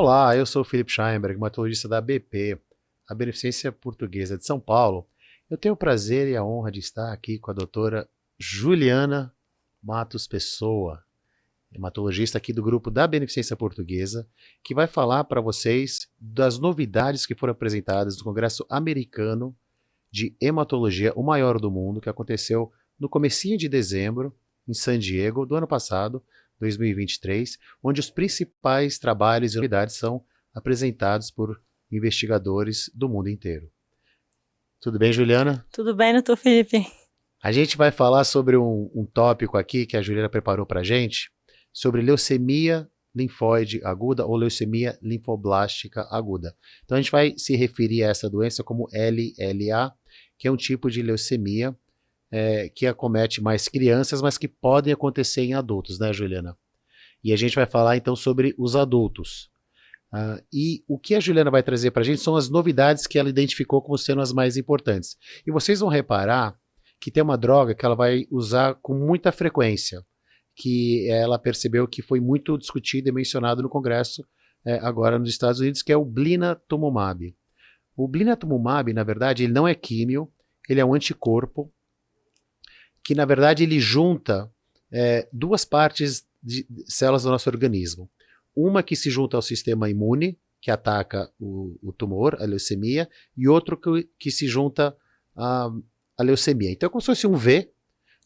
Olá, eu sou o Felipe Scheinberg, hematologista da BP, a Beneficência Portuguesa de São Paulo. Eu tenho o prazer e a honra de estar aqui com a doutora Juliana Matos Pessoa, hematologista aqui do grupo da Beneficência Portuguesa, que vai falar para vocês das novidades que foram apresentadas no Congresso Americano de Hematologia, o maior do mundo, que aconteceu no comecinho de dezembro, em San Diego, do ano passado, 2023, onde os principais trabalhos e novidades são apresentados por investigadores do mundo inteiro. Tudo bem, Juliana? Tudo bem, doutor Felipe? A gente vai falar sobre um tópico aqui que a Juliana preparou para a gente, sobre leucemia linfóide aguda ou leucemia linfoblástica aguda. Então a gente vai se referir a essa doença como LLA, que é um tipo de leucemia que acomete mais crianças, mas que podem acontecer em adultos, né, Juliana? E a gente vai falar então sobre os adultos. E o que a Juliana vai trazer para a gente são as novidades que ela identificou como sendo as mais importantes. E vocês vão reparar que tem uma droga que ela vai usar com muita frequência, que ela percebeu que foi muito discutido e mencionado no Congresso agora nos Estados Unidos, que é o blinatumomab. O blinatumomab, na verdade, ele não é químio, ele é um anticorpo, que na verdade ele junta duas partes de células do nosso organismo. Uma que se junta ao sistema imune, que ataca o tumor, a leucemia, e outro que se junta à leucemia. Então é como se fosse um V,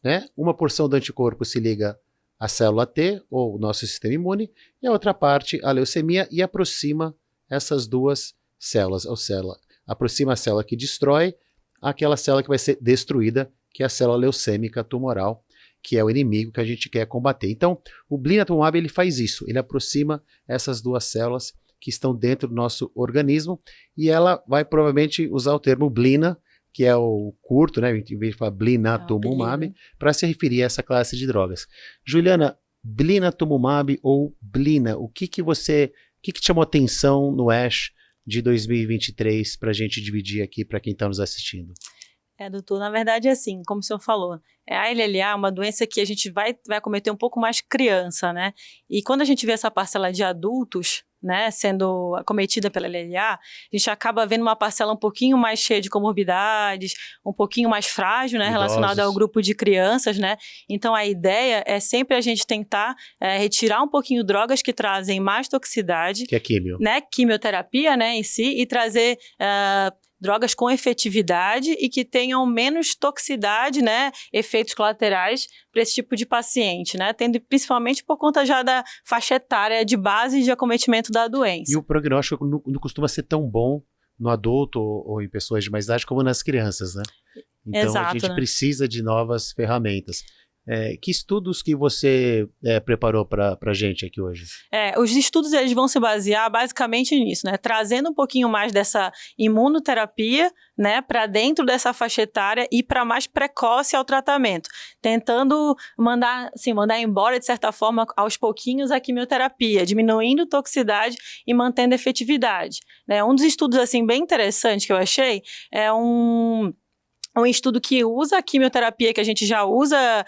né? Uma porção do anticorpo se liga à célula T, ou o nosso sistema imune, e a outra parte à leucemia, e aproxima essas duas células. Ou seja, aproxima a célula que destrói aquela célula que vai ser destruída, que é a célula leucêmica tumoral, que é o inimigo que a gente quer combater. Então, o blinatumomab ele faz isso, ele aproxima essas duas células que estão dentro do nosso organismo, e ela vai provavelmente usar o termo blina, que é o curto, né, em vez de falar blinatumomab, para se referir a essa classe de drogas. Juliana, blinatumomab ou blina, o que te chamou atenção no ASH de 2023 para a gente dividir aqui para quem está nos assistindo? Doutor, na verdade é assim, como o senhor falou, a LLA é uma doença que a gente vai cometer um pouco mais criança, né? E quando a gente vê essa parcela de adultos, né, sendo acometida pela LLA, a gente acaba vendo uma parcela um pouquinho mais cheia de comorbidades, um pouquinho mais frágil, né, relacionada ao grupo de crianças, né? Então a ideia é sempre a gente tentar retirar um pouquinho drogas que trazem mais toxicidade, que é químio, né, quimioterapia, né, em si, e trazer drogas com efetividade e que tenham menos toxicidade, né, efeitos colaterais para esse tipo de paciente, né, tendo principalmente por conta já da faixa etária de base de acometimento da doença. E o prognóstico não costuma ser tão bom no adulto ou em pessoas de mais idade como nas crianças, né? Então exato, a gente precisa de novas ferramentas. Que estudos que você preparou para a gente aqui hoje? Os estudos eles vão se basear basicamente nisso, né? Trazendo um pouquinho mais dessa imunoterapia, né, para dentro dessa faixa etária e para mais precoce ao tratamento, tentando mandar embora, de certa forma, aos pouquinhos a quimioterapia, diminuindo toxicidade e mantendo efetividade, né? Um dos estudos assim, bem interessante que eu achei é um estudo que usa a quimioterapia que a gente já usa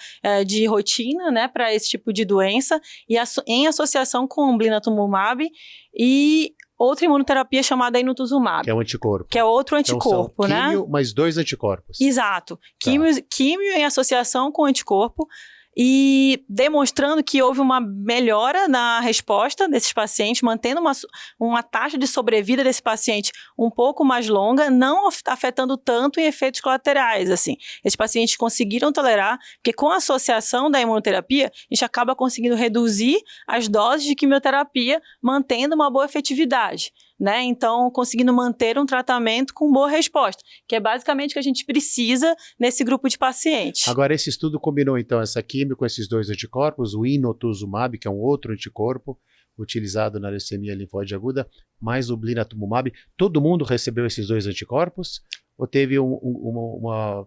de rotina, né, para esse tipo de doença, e em associação com o blinatumomab e outra imunoterapia chamada inotuzumab. Que é um anticorpo. Que é outro anticorpo, então, né? Químio mais dois anticorpos. Exato. Químio em associação com anticorpo, e demonstrando que houve uma melhora na resposta desses pacientes, mantendo uma taxa de sobrevida desse paciente um pouco mais longa, não afetando tanto em efeitos colaterais, assim. Esses pacientes conseguiram tolerar, porque com a associação da imunoterapia, a gente acaba conseguindo reduzir as doses de quimioterapia, mantendo uma boa efetividade, né? Então, conseguindo manter um tratamento com boa resposta, que é basicamente o que a gente precisa nesse grupo de pacientes. Agora, esse estudo combinou, então, essa químio com esses dois anticorpos, o inotuzumab, que é um outro anticorpo utilizado na leucemia linfóide aguda, mais o blinatumomab. Todo mundo recebeu esses dois anticorpos? Ou teve uma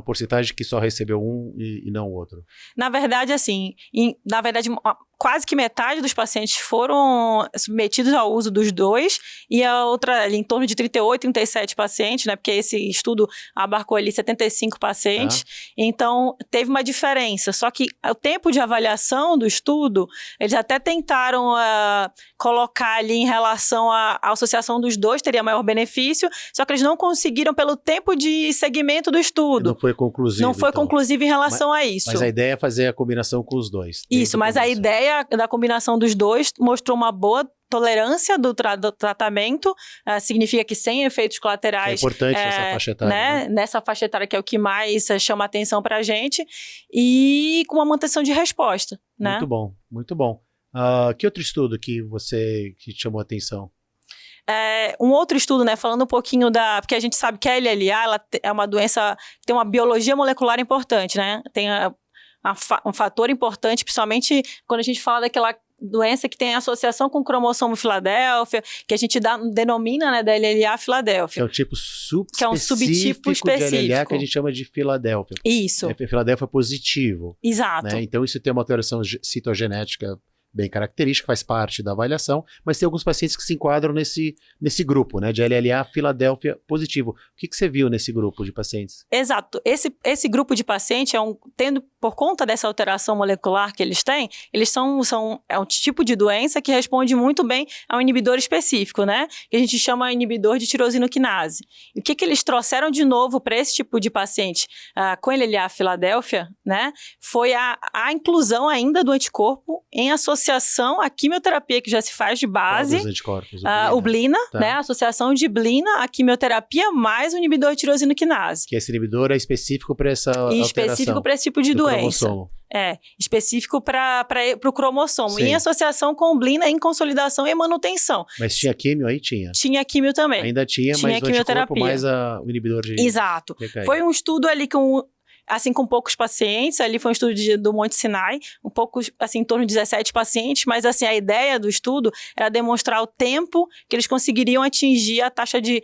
porcentagem que só recebeu um e não o outro? Na verdade, assim, quase que metade dos pacientes foram submetidos ao uso dos dois, e a outra ali em torno de 38, 37 pacientes, né? Porque esse estudo abarcou ali 75 pacientes. Então, teve uma diferença. Só que o tempo de avaliação do estudo, eles até tentaram colocar ali em relação à associação dos dois, teria maior benefício, só que eles não conseguiram pelo tempo de segmento do estudo. Não foi conclusivo. Não foi conclusivo em relação a isso. Mas a ideia é fazer a combinação com os dois. Isso, mas a ideia da combinação dos dois mostrou uma boa tolerância do tratamento, significa que sem efeitos colaterais. É importante nessa faixa etária. Né? Nessa faixa etária que é o que mais chama atenção pra gente, e com uma manutenção de resposta. Né? Muito bom, muito bom. Que outro estudo que te chamou a atenção? Um outro estudo, né, falando um pouquinho porque a gente sabe que a LLA ela é uma doença que tem uma biologia molecular importante, né? Tem um fator importante, principalmente quando a gente fala daquela doença que tem associação com o cromossomo Filadélfia, que a gente denomina, né, da LLA Filadélfia. Que é um tipo que é um subtipo específico. De LLA que a gente chama de Filadélfia. Isso. Filadélfia positivo. Exato. Né? Então isso tem uma alteração citogenética bem característica, faz parte da avaliação, mas tem alguns pacientes que se enquadram nesse grupo, né, de LLA Filadélfia positivo. O que você viu nesse grupo de pacientes? Exato. Esse grupo de pacientes, tendo por conta dessa alteração molecular que eles têm, é um tipo de doença que responde muito bem a um inibidor específico, né, que a gente chama inibidor de tirosinoquinase. E o que eles trouxeram de novo para esse tipo de paciente com LLA Filadélfia, né, foi a inclusão ainda do anticorpo em associação à quimioterapia que já se faz de base. Qual dos anticorpos? O Blina, né? A associação de Blina, a quimioterapia mais o inibidor de tirosinoquinase. Que esse inibidor é específico para essa alteração. Específico para esse tipo de doença. Cromossomo. Específico para o cromossomo. Sim. Em associação com o Blina em consolidação e manutenção. Mas tinha químio aí? Tinha. Tinha químio também. Ainda tinha mas o anticorpo mais o inibidor de... Exato. Foi um estudo ali com poucos pacientes, ali foi um estudo do Monte Sinai, em torno de 17 pacientes, mas assim, a ideia do estudo era demonstrar o tempo que eles conseguiriam atingir a taxa de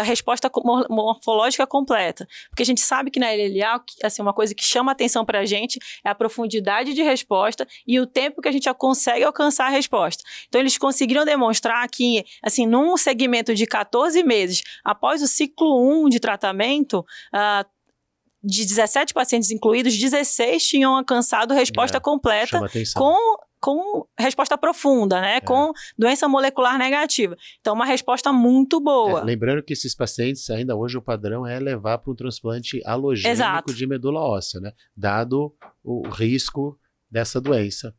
resposta morfológica completa. Porque a gente sabe que na LLA, assim, uma coisa que chama atenção pra gente é a profundidade de resposta e o tempo que a gente consegue alcançar a resposta. Então, eles conseguiram demonstrar que, assim, num segmento de 14 meses, após o ciclo 1 de tratamento, de 17 pacientes incluídos, 16 tinham alcançado resposta completa com resposta profunda, né? Com doença molecular negativa. Então, uma resposta muito boa. Lembrando que esses pacientes, ainda hoje, o padrão é levar para um transplante alogênico de medula óssea, né? Dado o risco dessa doença.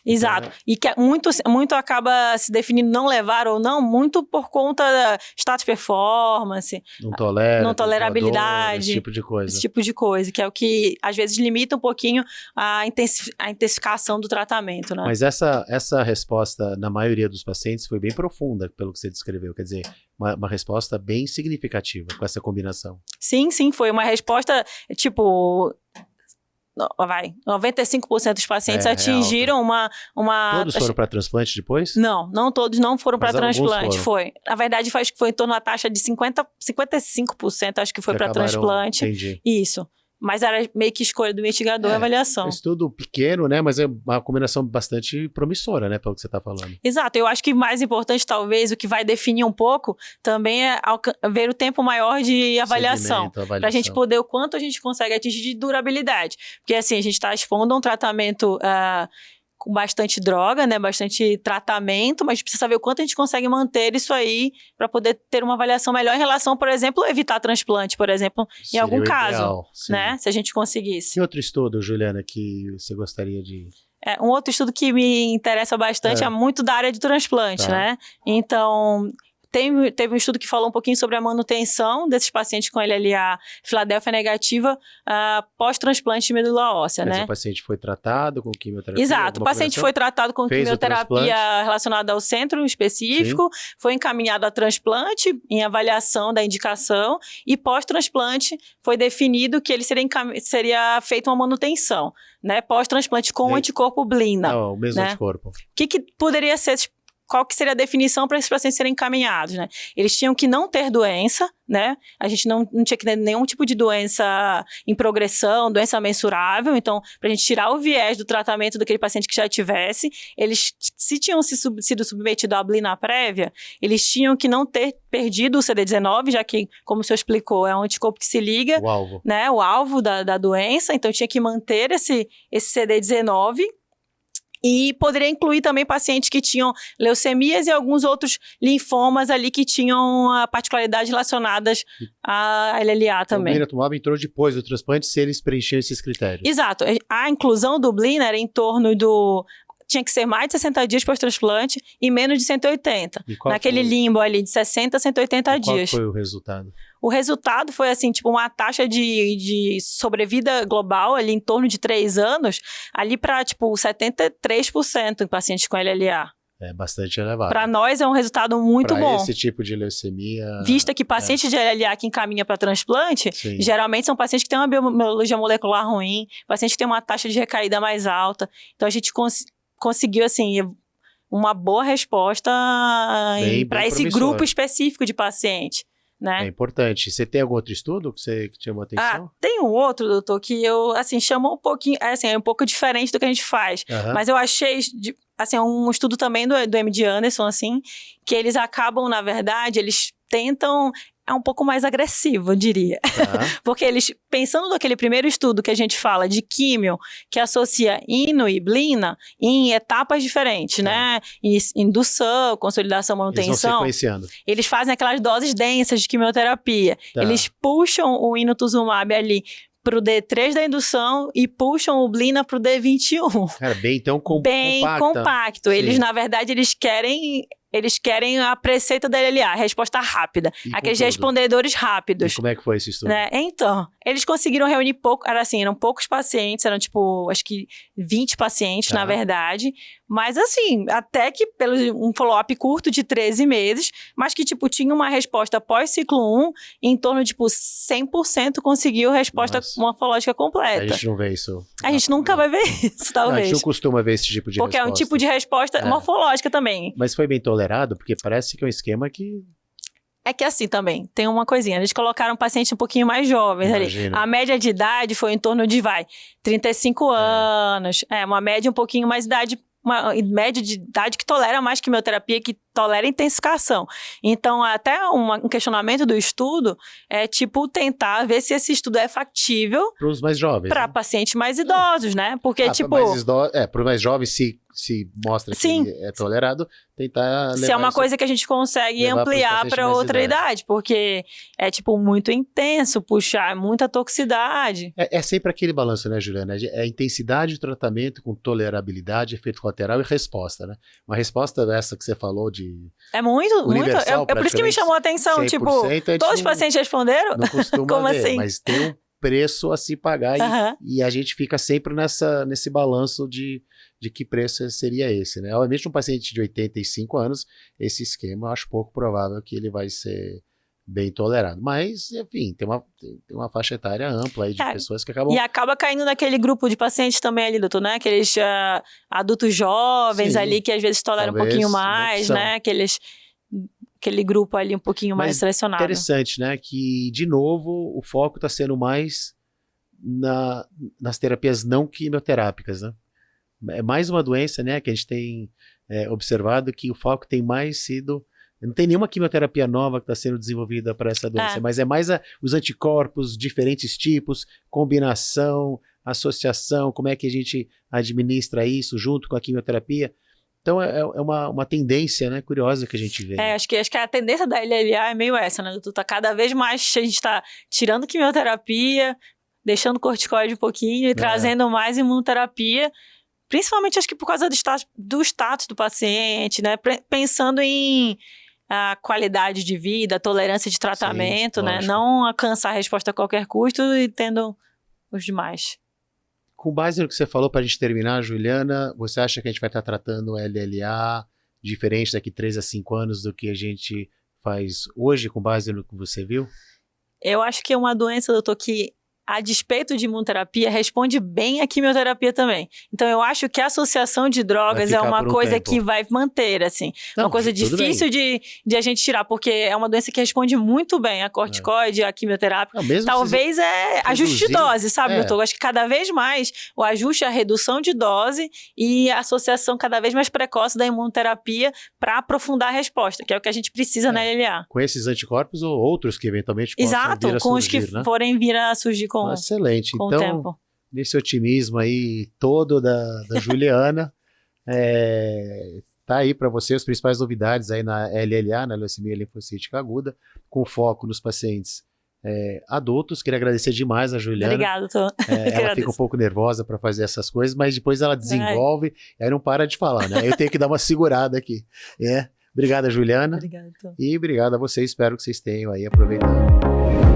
Exato. E que muito acaba se definindo não levar ou não, muito por conta da status performance. Não tolerabilidade. Esse tipo de coisa. Esse tipo de coisa, que é o que às vezes limita um pouquinho a intensificação do tratamento, né? Mas essa resposta, na maioria dos pacientes, foi bem profunda, pelo que você descreveu. Quer dizer, uma resposta bem significativa com essa combinação. Sim, foi uma resposta, 95% dos pacientes atingiram uma... Todos foram para transplante depois? Não todos não foram para transplante, foram. Na verdade, acho que foi em torno da taxa de 55%, acho que foi para transplante. Entendi. Isso. Mas era meio que escolha do investigador a avaliação. É um estudo pequeno, né? Mas é uma combinação bastante promissora, né? Pelo que você está falando. Exato. Eu acho que mais importante, talvez, o que vai definir um pouco, também é ver o tempo maior de avaliação. Para a gente poder o quanto a gente consegue atingir de durabilidade. Porque, assim, a gente está expondo a um tratamento com bastante droga, né? Bastante tratamento, mas a gente precisa saber o quanto a gente consegue manter isso aí para poder ter uma avaliação melhor em relação, por exemplo, evitar transplante, por exemplo, em algum caso, né? Se a gente conseguisse. E outro estudo, Juliana, que você gostaria de... Um outro estudo que me interessa bastante é muito da área de transplante, né? Então... Teve um estudo que falou um pouquinho sobre a manutenção desses pacientes com LLA Filadélfia negativa pós-transplante de medula óssea, Mas né? o paciente foi tratado com quimioterapia? Exato, o paciente foi tratado com quimioterapia relacionada ao centro específico, foi encaminhado a transplante em avaliação da indicação e pós-transplante foi definido que ele seria feita uma manutenção, né? Pós-transplante com o anticorpo Blina. O mesmo anticorpo. O que poderia ser qual que seria a definição para esses pacientes serem encaminhados, né? Eles tinham que não ter doença, né? A gente não tinha que ter nenhum tipo de doença em progressão, doença mensurável. Então, para a gente tirar o viés do tratamento daquele paciente que já tivesse, eles, se tinham sido submetidos à blina prévia, eles tinham que não ter perdido o CD19, já que, como o senhor explicou, é um anticorpo que se liga, O alvo. né? O alvo da doença. Então, tinha que manter esse CD19. E poderia incluir também pacientes que tinham leucemias e alguns outros linfomas ali que tinham particularidades relacionadas à LLA também. O blinatumomab entrou depois do transplante se eles preencheram esses critérios. Exato. A inclusão do blina era em torno do... Tinha que ser mais de 60 dias pós-transplante e menos de 180. Naquele limbo ali de 60 a 180 dias. Qual foi o resultado? O resultado foi assim, tipo, uma taxa de sobrevida global ali em torno de 3 anos, ali para, tipo, 73% em pacientes com LLA. É bastante elevado. Para nós é um resultado muito bom. Para esse tipo de leucemia... Vista que pacientes de LLA que encaminha para transplante, Sim. geralmente são pacientes que têm uma biologia molecular ruim, pacientes que têm uma taxa de recaída mais alta. Então a gente conseguiu, assim, uma boa resposta para esse grupo específico de paciente. Né? É importante. Você tem algum outro estudo que te chamou a atenção? Tem um outro, doutor, que eu, assim, chamou um pouquinho, assim, é um pouco diferente do que a gente faz, mas eu achei, assim, um estudo também do MD Anderson, assim, que eles acabam, na verdade, eles tentam... É um pouco mais agressivo, eu diria. Porque eles, pensando naquele primeiro estudo que a gente fala de químio, que associa ino e blina em etapas diferentes, né? Indução, consolidação, manutenção. Eles vão sequenciando. Eles fazem aquelas doses densas de quimioterapia. Eles puxam o inotuzumab ali pro D3 da indução e puxam o blina pro D21. Cara, bem então bem compacto. Sim. Eles, na verdade, eles querem a preceita da LLA, a resposta rápida. Aqueles respondedores rápidos. E como é que foi esse estudo? Né? Então, eles conseguiram reunir eram poucos pacientes, eram tipo, acho que 20 pacientes, na verdade. Mas assim, até que pelo um follow-up curto de 13 meses, mas que tipo, tinha uma resposta pós-ciclo 1, em torno de tipo, 100% conseguiu resposta morfológica completa. A gente não vê isso. A gente nunca vai ver isso, talvez. A gente não costuma ver esse tipo de resposta. Porque é um tipo de resposta morfológica também. Mas foi bem tolerado? Porque parece que é um esquema que... É que assim também, tem uma coisinha, eles colocaram pacientes um pouquinho mais jovens ali. A média de idade foi em torno de, 35 anos. Uma média um pouquinho mais idade, uma média de idade que tolera mais quimioterapia, que tolera intensificação. Então, até um questionamento do estudo é, tipo, tentar ver se esse estudo é factível... Para os mais jovens. Para pacientes mais idosos, né? Porque, tipo... Para os mais jovens, se mostra que é tolerado, tentar levar... Se é uma coisa que a gente consegue ampliar para outra idade, porque é, tipo, muito intenso, puxar muita toxicidade. É sempre aquele balanço, né, Juliana? É a intensidade do tratamento com tolerabilidade, efeito colateral e resposta, né? Uma resposta dessa que você falou de... É muito. É por isso que me chamou a atenção, tipo, todos os pacientes responderam? Não costuma Como ver, assim? mas tem um preço a se pagar e a gente fica sempre nesse balanço de que preço seria esse, né? Obviamente um paciente de 85 anos, esse esquema eu acho pouco provável que ele vai ser bem tolerado, mas enfim, tem uma faixa etária ampla aí de pessoas que acabam... E acaba caindo naquele grupo de pacientes também ali, doutor, né? Aqueles adultos jovens ali que às vezes toleram um pouquinho mais, né? Aquele grupo ali um pouquinho mais selecionado. Interessante, né? Que, de novo, o foco está sendo mais nas terapias não quimioterápicas, né? É mais uma doença, né? Que a gente tem observado que o foco tem mais sido... Não tem nenhuma quimioterapia nova que está sendo desenvolvida para essa doença, mas é mais os anticorpos, diferentes tipos, combinação, associação, como é que a gente administra isso junto com a quimioterapia. Então é uma tendência, né, curiosa que a gente vê. Acho que a tendência da LLA é meio essa, né? Tá cada vez mais, a gente está tirando quimioterapia, deixando corticoide um pouquinho e trazendo mais imunoterapia, principalmente acho que por causa do status do paciente, né? Pensando em a qualidade de vida, a tolerância de tratamento, né? Não alcançar a resposta a qualquer custo e tendo os demais. Com base no que você falou, para a gente terminar, Juliana, você acha que a gente vai estar tratando LLA diferente daqui 3 a 5 anos do que a gente faz hoje, com base no que você viu? Eu acho que é uma doença, doutor, que a despeito de imunoterapia, responde bem a quimioterapia também. Então, eu acho que a associação de drogas é uma coisa que vai manter, assim. Não, uma coisa difícil de a gente tirar, porque é uma doença que responde muito bem a corticoide, a quimioterapia. Talvez ajuste de dose, sabe, doutor? Eu acho que cada vez mais o ajuste é a redução de dose e a associação cada vez mais precoce da imunoterapia para aprofundar a resposta, que é o que a gente precisa na LLA. Com esses anticorpos ou outros que eventualmente possam vir a surgir, com os que forem vir a surgir excelente. Com então, o tempo. Nesse otimismo aí todo da Juliana, tá aí para você as principais novidades aí na LLA, na leucemia linfocítica aguda, com foco nos pacientes adultos. Queria agradecer demais a Juliana. Obrigada, doutor. Ela fica um pouco nervosa para fazer essas coisas, mas depois ela desenvolve e aí não para de falar, né? Eu tenho que dar uma segurada aqui. Obrigada, Juliana. Obrigada, doutor. E obrigado a vocês. Espero que vocês tenham aí aproveitado.